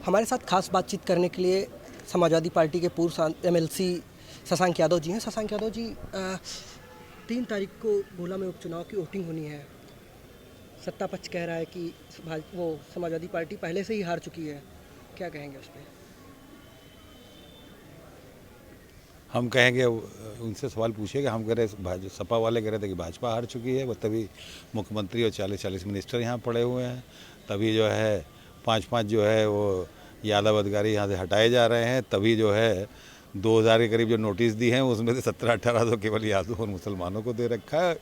हमारे साथ खास बातचीत करने के लिए समाजवादी पार्टी के पूर्व एमएलसी शशांक यादव जी हैं। शशांक यादव जी, 3 तारीख को गोला में उपचुनाव की वोटिंग होनी है। सत्ता पक्ष कह रहा है कि वो समाजवादी पार्टी पहले से ही हार चुकी है, क्या कहेंगे उस पर? हम कहेंगे, उनसे सवाल पूछेंगे। हम कह रहे, सपा वाले कह रहे थे कि भाजपा हार चुकी है, वो तभी मुख्यमंत्री और 40-40 मिनिस्टर यहाँ पड़े हुए हैं। तभी जो है 5-5 जो है वो यादव अधिकारी यहाँ से हटाए जा रहे हैं। तभी जो है 2000 के करीब जो नोटिस दी हैं उसमें से 17-18 तो केवल यादव और मुसलमानों को दे रखा है,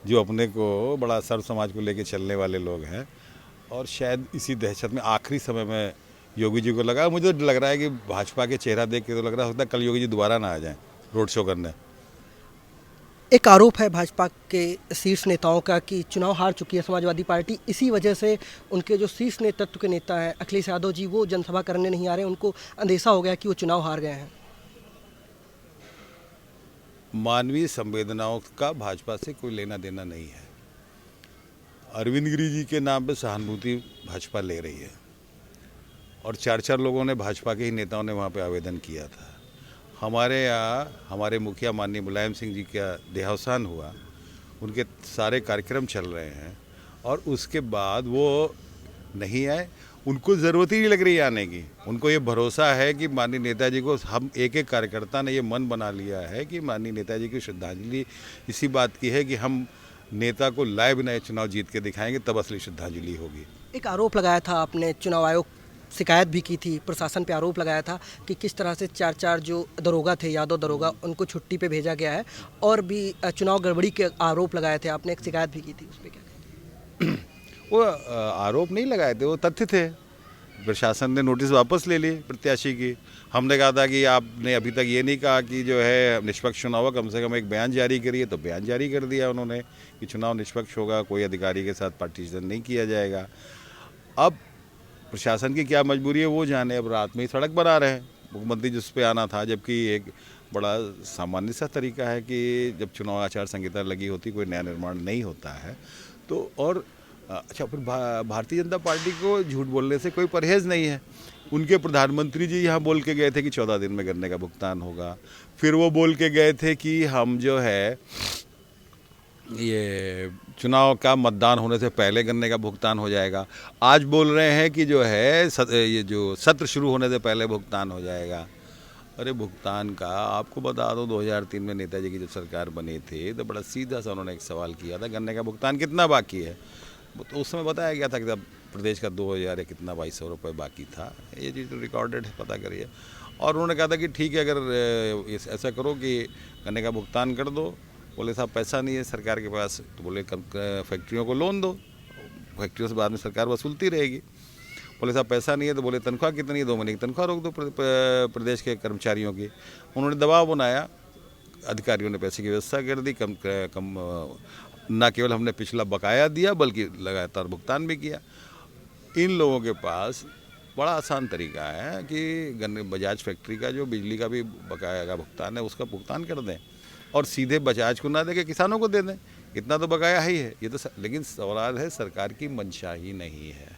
जो अपने को बड़ा सर्व समाज को लेके चलने वाले लोग हैं। और शायद इसी दहशत में आखिरी समय में योगी जी को लगा, मुझे तो लग रहा है कि भाजपा के चेहरा देख के तो लग रहा है कल योगी जी दोबारा ना आ जाएं रोड शो करने। एक आरोप है भाजपा के शीर्ष नेताओं का कि चुनाव हार चुकी है समाजवादी पार्टी, इसी वजह से उनके जो शीर्ष नेतृत्व के नेता हैं अखिलेश यादव जी, वो जनसभा करने नहीं आ रहे हैं। उनको अंदेशा हो गया कि वो चुनाव हार गए हैं। मानवीय संवेदनाओं का भाजपा से कोई लेना देना नहीं है। अरविंद गिरी जी के नाम पे सहानुभूति भाजपा ले रही है और 4-4 लोगों ने, भाजपा के ही नेताओं ने वहाँ पे आवेदन किया था। हमारे यहाँ हमारे मुखिया माननीय मुलायम सिंह जी का देहावसान हुआ, उनके सारे कार्यक्रम चल रहे हैं और उसके बाद वो नहीं आए। उनको ज़रूरत ही नहीं लग रही आने की। उनको ये भरोसा है कि माननीय नेताजी को, हम एक एक कार्यकर्ता ने ये मन बना लिया है कि माननीय नेताजी की श्रद्धांजलि इसी बात की है कि हम नेता को लाए बिना ये चुनाव जीत के दिखाएंगे, तब असली श्रद्धांजलि होगी। एक आरोप लगाया था आपने, चुनाव आयोग शिकायत भी की थी, प्रशासन पे आरोप लगाया था कि किस तरह से 4-4 जो दरोगा थे, यादव दरोगा, उनको छुट्टी पे भेजा गया है और भी चुनाव गड़बड़ी के आरोप लगाए थे आपने, एक शिकायत भी की थी, उस पर क्या कहेंगे? वो आरोप नहीं लगाए थे, वो तथ्य थे। प्रशासन ने नोटिस वापस ले ली प्रत्याशी की। हमने कहा था कि आपने अभी तक ये नहीं कहा कि जो है निष्पक्ष चुनाव, कम से कम एक बयान जारी करिए, तो बयान जारी कर दिया उन्होंने कि चुनाव निष्पक्ष होगा, कोई अधिकारी के साथ पार्टीशन नहीं किया जाएगा। अब प्रशासन की क्या मजबूरी है वो जाने। अब रात में ही सड़क बना रहे हैं, मुख्यमंत्री जिस पे आना था, जबकि एक बड़ा सामान्य सा तरीका है कि जब चुनाव आचार संहिता लगी होती, कोई नया निर्माण नहीं होता है तो। और अच्छा, फिर भारतीय जनता पार्टी को झूठ बोलने से कोई परहेज़ नहीं है। उनके प्रधानमंत्री जी यहाँ बोल के गए थे कि 14 दिन में गन्ने का भुगतान होगा। फिर वो बोल के गए थे कि हम जो है ये चुनाव का मतदान होने से पहले गन्ने का भुगतान हो जाएगा। आज बोल रहे हैं कि जो है ये जो सत्र शुरू होने से पहले भुगतान हो जाएगा। अरे भुगतान का आपको बता दो, 2003 में नेताजी की जब सरकार बनी थी तो बड़ा सीधा सा उन्होंने एक सवाल किया था, गन्ने का भुगतान कितना बाकी है। तो उस समय बताया गया था कि तब प्रदेश का 2000 या कितना 2200 रुपये बाकी था। ये चीज़ तो रिकॉर्डेड है, पता करिए। और उन्होंने कहा था कि ठीक है, अगर ऐसा करो कि गन्ने का भुगतान कर दो। बोले साहब पैसा नहीं है सरकार के पास, तो बोले फैक्ट्रियों को लोन दो, फैक्ट्रियों से बाद में सरकार वसूलती रहेगी। बोले साहब पैसा नहीं है, तो बोले तनख्वाह कितनी है, 2 महीने की तनख्वाह रोक दो प्रदेश के कर्मचारियों की। उन्होंने दबाव बनाया, अधिकारियों ने पैसे की व्यवस्था कर दी। कम न केवल हमने पिछला बकाया दिया बल्कि लगातार भुगतान भी किया। इन लोगों के पास बड़ा आसान तरीका है कि बजाज फैक्ट्री का जो बिजली का भी बकाया का भुगतान है उसका भुगतान कर दें और सीधे बजाज को ना दे के किसानों को दे दें। इतना तो बकाया ही है ये तो लेकिन सवाल है, सरकार की मंशा ही नहीं है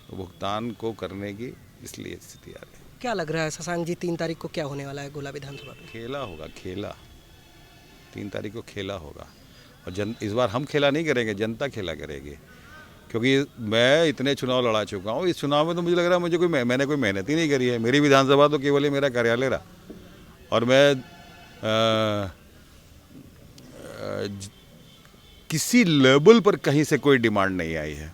तो भुगतान को करने की, इसलिए स्थिति आ रही है। क्या लग रहा है शशांक जी, 3 तारीख को क्या होने वाला है गोला विधानसभा में? खेला होगा, खेला 3 तारीख को खेला होगा। और इस बार हम खेला नहीं करेंगे, जनता खेला करेगी। क्योंकि मैं इतने चुनाव लड़ा चुका हूँ, इस चुनाव में तो मुझे लग रहा है मैंने कोई मेहनत ही नहीं करी है। मेरी विधानसभा तो केवल ही मेरा कार्यालय रहा और मैं किसी लेवल पर कहीं से कोई डिमांड नहीं आई है।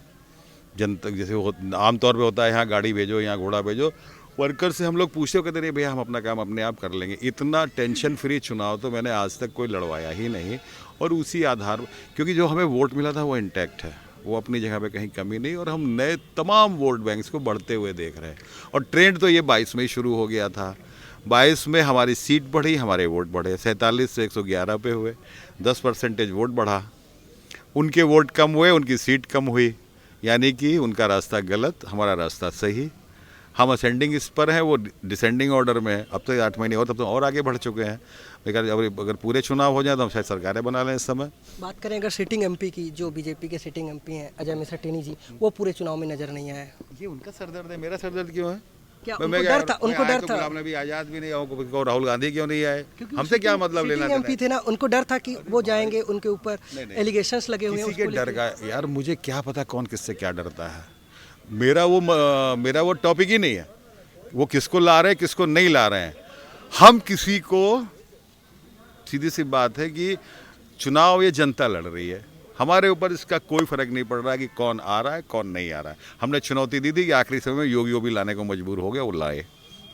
जनता जैसे आमतौर पे होता है, यहाँ गाड़ी भेजो, यहाँ घोड़ा भेजो, वर्कर से हम लोग पूछते हो, कहते रहे भैया हम अपना काम अपने आप कर लेंगे। इतना टेंशन फ्री चुनाव तो मैंने आज तक कोई लड़वाया ही नहीं। और उसी आधार, क्योंकि जो हमें वोट मिला था वो इंटैक्ट है, वो अपनी जगह पे कहीं कमी नहीं। और हम नए तमाम वोट बैंक्स को बढ़ते हुए देख रहे हैं। और ट्रेंड तो ये 22 में ही शुरू हो गया था। 22 में हमारी सीट बढ़ी, हमारे वोट बढ़े, 47 से 111 पे हुए, 10% वोट बढ़ा। उनके वोट कम हुए, उनकी सीट कम हुई, यानी कि उनका रास्ता गलत, हमारा रास्ता सही। हम असेंडिंग इस पर हैं, वो डिसेंडिंग ऑर्डर में है। अब तो 8 महीने और, तब तो और आगे बढ़ चुके हैं। अगर पूरे चुनाव हो जाए तो हम शायद सरकारें बना लें इस समय। बात करें अगर सिटिंग एमपी की, जो बीजेपी के सिटिंग एमपी हैं अजय मिश्रा टेनी जी, वो पूरे चुनाव में नजर नहीं आए। ये उनका सरदर्द है, मेरा सरदर्द क्यों है? क्या मैं- उनको मैं डर था? कोई उनको आया डर तो था गुलाम नबी आज़ाद भी नहीं आओ, राहुल गांधी क्यों नहीं आए? हमसे क्या मतलब लेना सिटिंग एमपी थे ना, उनको डर था कि वो जाएंगे, उनके ऊपर नहीं। एलिगेशंस लगे हुए हैं किसी के उसको डर लेके। का यार मुझे क्या पता कौन किससे क्या डरता है। मेरा वो टॉपिक ही नहीं है। वो किसको ला रहे हैं, किसको नहीं ला रहे हैं। हम किसी को, सीधी सी बात है कि चुनाव ये जनता लड़ रही है, हमारे ऊपर इसका कोई फर्क नहीं पड़ रहा है कि कौन आ रहा है कौन नहीं आ रहा है। हमने चुनौती दी थी कि आखिरी समय में योगी भी लाने को मजबूर हो गया, वो लाए।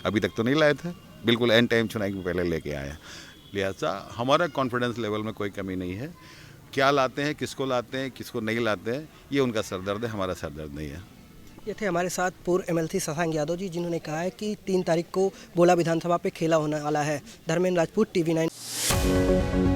अभी तक तो नहीं लाए थे, बिल्कुल एंड टाइम चुनाव के पहले लेके आए हैं। लिहाजा हमारा कॉन्फिडेंस लेवल में कोई कमी नहीं है। क्या लाते हैं, किसको नहीं लाते हैं, ये उनका सरदर्द है, हमारा सरदर्द नहीं है। ये थे हमारे साथ पूर्व एमएलसी शशांक यादव जी, जिन्होंने कहा है कि 3 तारीख को गोला विधानसभा पे खेला होने वाला है। धर्मेंद्र राजपूत, TV9।